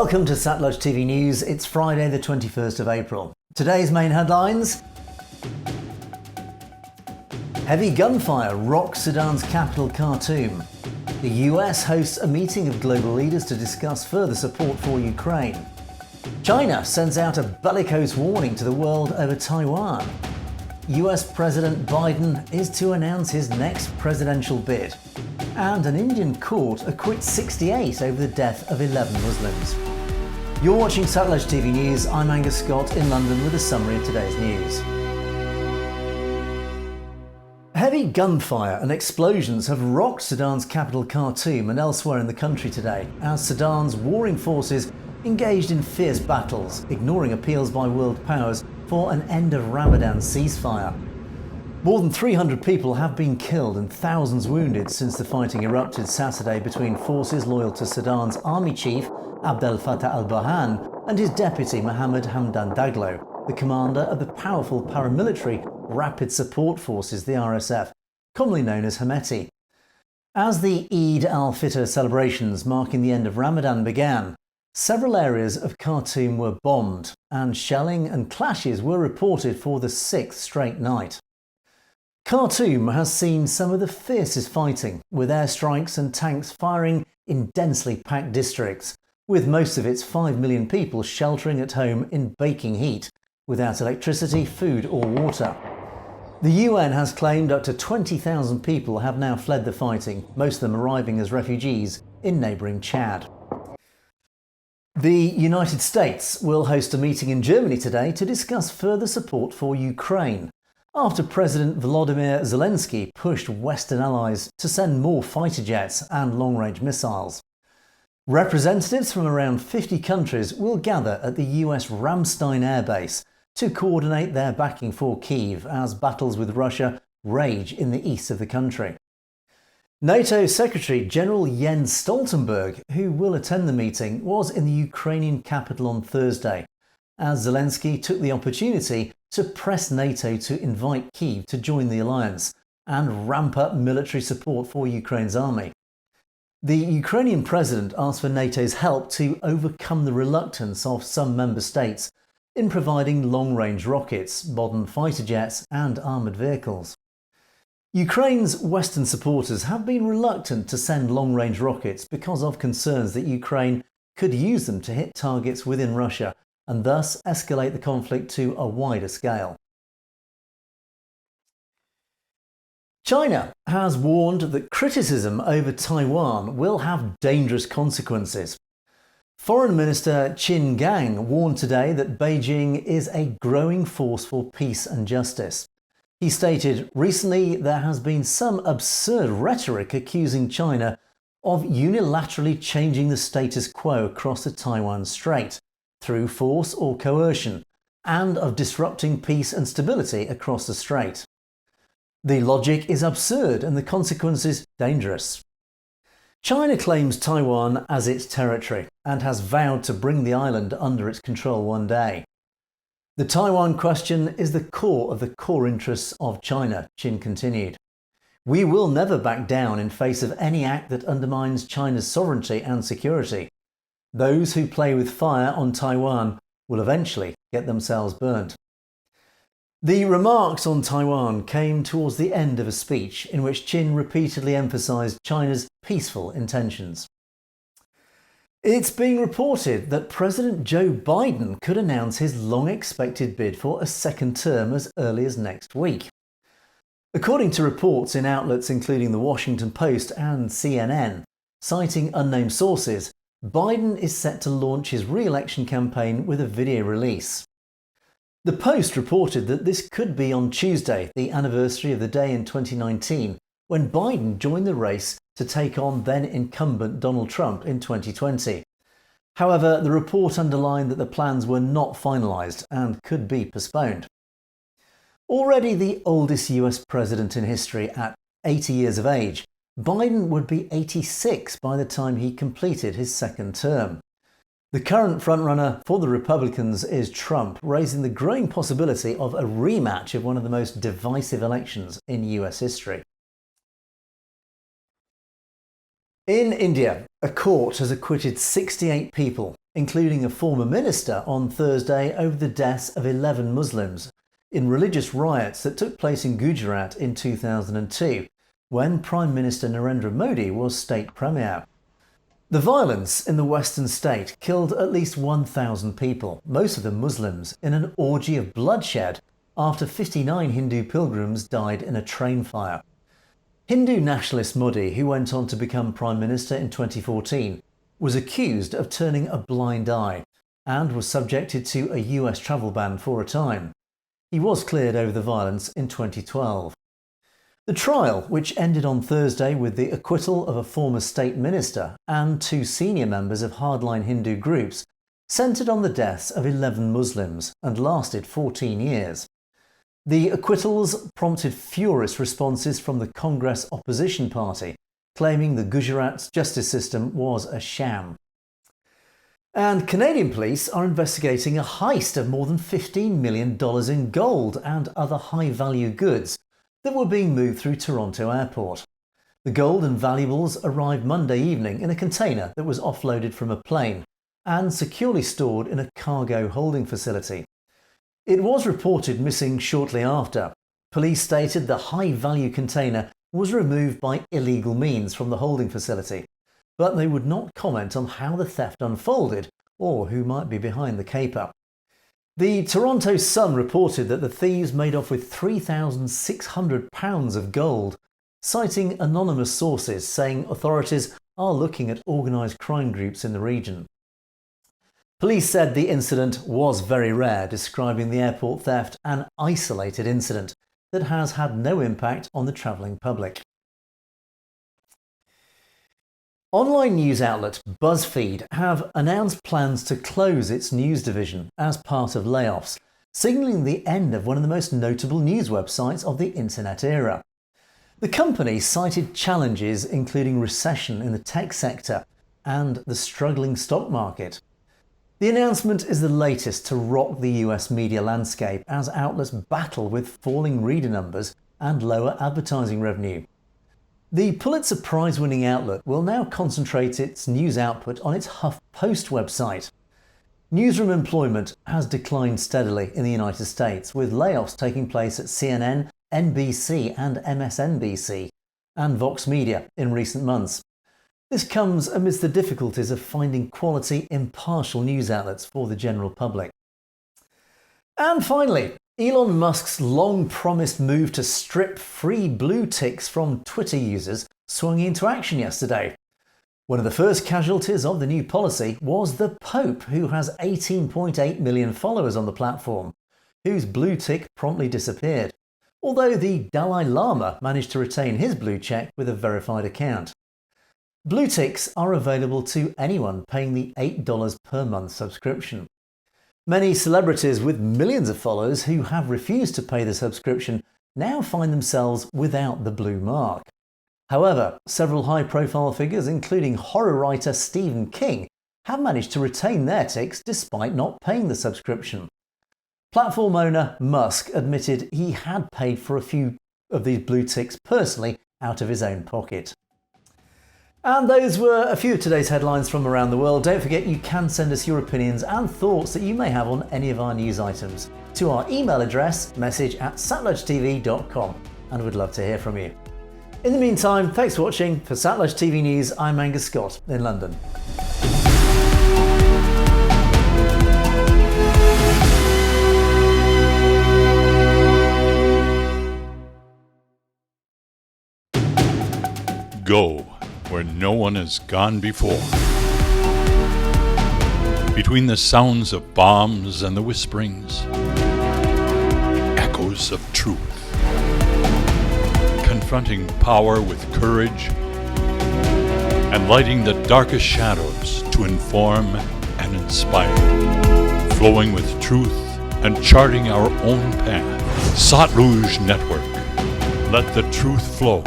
Welcome to Satluj TV News. It's Friday the 21st of April. Today's main headlines. Heavy gunfire rocks Sudan's capital Khartoum. The US hosts a meeting of global leaders to discuss further support for Ukraine. China sends out a bellicose warning to the world over Taiwan. US President Biden is to announce his next presidential bid. And an Indian court acquits 68 over the death of 11 Muslims. You're watching Satluj TV News. I'm Angus Scott in London with a summary of today's news. Heavy gunfire and explosions have rocked Sudan's capital Khartoum and elsewhere in the country today, as Sudan's warring forces engaged in fierce battles, ignoring appeals by world powers for an end of Ramadan ceasefire. More than 300 people have been killed and thousands wounded since the fighting erupted Saturday between forces loyal to Sudan's army chief Abdel Fattah al-Burhan and his deputy Mohammed Hamdan Daglo, the commander of the powerful paramilitary Rapid Support Forces, the RSF, commonly known as Hemeti. As the Eid al-Fitr celebrations marking the end of Ramadan began, several areas of Khartoum were bombed and shelling and clashes were reported for the sixth straight night. Khartoum has seen some of the fiercest fighting, with airstrikes and tanks firing in densely packed districts, with most of its 5 million people sheltering at home in baking heat, without electricity, food or water. The UN has claimed up to 20,000 people have now fled the fighting, most of them arriving as refugees in neighbouring Chad. The United States will host a meeting in Germany today to discuss further support for Ukraine, after President Volodymyr Zelensky pushed Western allies to send more fighter jets and long-range missiles. Representatives from around 50 countries will gather at the US Ramstein Air Base to coordinate their backing for Kyiv as battles with Russia rage in the east of the country. NATO Secretary General Jens Stoltenberg, who will attend the meeting, was in the Ukrainian capital on Thursday, as Zelensky took the opportunity to press NATO to invite Kyiv to join the alliance and ramp up military support for Ukraine's army. The Ukrainian president asked for NATO's help to overcome the reluctance of some member states in providing long-range rockets, modern fighter jets and armoured vehicles. Ukraine's Western supporters have been reluctant to send long-range rockets because of concerns that Ukraine could use them to hit targets within Russia and thus escalate the conflict to a wider scale. China has warned that criticism over Taiwan will have dangerous consequences. Foreign Minister Qin Gang warned today that Beijing is a growing force for peace and justice. He stated, "Recently there has been some absurd rhetoric accusing China of unilaterally changing the status quo across the Taiwan Strait through force or coercion, and of disrupting peace and stability across the strait. The logic is absurd and the consequences dangerous." China claims Taiwan as its territory and has vowed to bring the island under its control one day. "The Taiwan question is the core of the core interests of China," Qin continued. "We will never back down in face of any act that undermines China's sovereignty and security. Those who play with fire on Taiwan will eventually get themselves burnt." The remarks on Taiwan came towards the end of a speech in which Qin repeatedly emphasised China's peaceful intentions. It's being reported that President Joe Biden could announce his long-expected bid for a second term as early as next week. According to reports in outlets including the Washington Post and CNN, citing unnamed sources, Biden is set to launch his re-election campaign with a video release. The Post reported that this could be on Tuesday, the anniversary of the day in 2019, when Biden joined the race to take on then-incumbent Donald Trump in 2020. However, the report underlined that the plans were not finalised and could be postponed. Already the oldest US president in history at 80 years of age, Biden would be 86 by the time he completed his second term. The current frontrunner for the Republicans is Trump, raising the growing possibility of a rematch of one of the most divisive elections in US history. In India, a court has acquitted 68 people including a former minister, on Thursday over the deaths of 11 Muslims in religious riots that took place in Gujarat in 2002, when Prime Minister Narendra Modi was state premier. The violence in the western state killed at least 1,000 people, most of them Muslims, in an orgy of bloodshed after 59 Hindu pilgrims died in a train fire. Hindu nationalist Modi, who went on to become Prime Minister in 2014, was accused of turning a blind eye and was subjected to a US travel ban for a time. He was cleared over the violence in 2012. The trial, which ended on Thursday with the acquittal of a former state minister and 2 senior members of hardline Hindu groups, centred on the deaths of 11 Muslims and lasted 14 years. The acquittals prompted furious responses from the Congress opposition party, claiming the Gujarat's justice system was a sham. And Canadian police are investigating a heist of more than $15 million in gold and other high-value goods that were being moved through Toronto Airport. The gold and valuables arrived Monday evening in a container that was offloaded from a plane and securely stored in a cargo holding facility. It was reported missing shortly after. Police stated the high-value container was removed by illegal means from the holding facility, but they would not comment on how the theft unfolded or who might be behind the caper. The Toronto Sun reported that the thieves made off with £3,600 of gold, citing anonymous sources saying authorities are looking at organised crime groups in the region. Police said the incident was very rare, describing the airport theft an isolated incident that has had no impact on the travelling public. Online news outlet BuzzFeed have announced plans to close its news division as part of layoffs, signalling the end of one of the most notable news websites of the internet era. The company cited challenges including recession in the tech sector and the struggling stock market. The announcement is the latest to rock the US media landscape as outlets battle with falling reader numbers and lower advertising revenue. The Pulitzer Prize-winning outlet will now concentrate its news output on its HuffPost website. Newsroom employment has declined steadily in the United States, with layoffs taking place at CNN, NBC and MSNBC, and Vox Media in recent months. This comes amidst the difficulties of finding quality, impartial news outlets for the general public. And finally, Elon Musk's long-promised move to strip free blue ticks from Twitter users swung into action yesterday. One of the first casualties of the new policy was the Pope, who has 18.8 million followers on the platform, whose blue tick promptly disappeared, although the Dalai Lama managed to retain his blue check with a verified account. Blue ticks are available to anyone paying the $8 per month subscription. Many celebrities with millions of followers who have refused to pay the subscription now find themselves without the blue mark. However, several high-profile figures, including horror writer Stephen King, have managed to retain their ticks despite not paying the subscription. Platform owner Musk admitted he had paid for a few of these blue ticks personally out of his own pocket. And those were a few of today's headlines from around the world. Don't forget you can send us your opinions and thoughts that you may have on any of our news items to our email address, message@satlujtv.com, and we'd love to hear from you. In the meantime, thanks for watching. For Satluj TV News, I'm Angus Scott in London. Go where no one has gone before. Between the sounds of bombs and the whisperings, echoes of truth. Confronting power with courage and lighting the darkest shadows to inform and inspire. Flowing with truth and charting our own path. Satluj Network. Let the truth flow.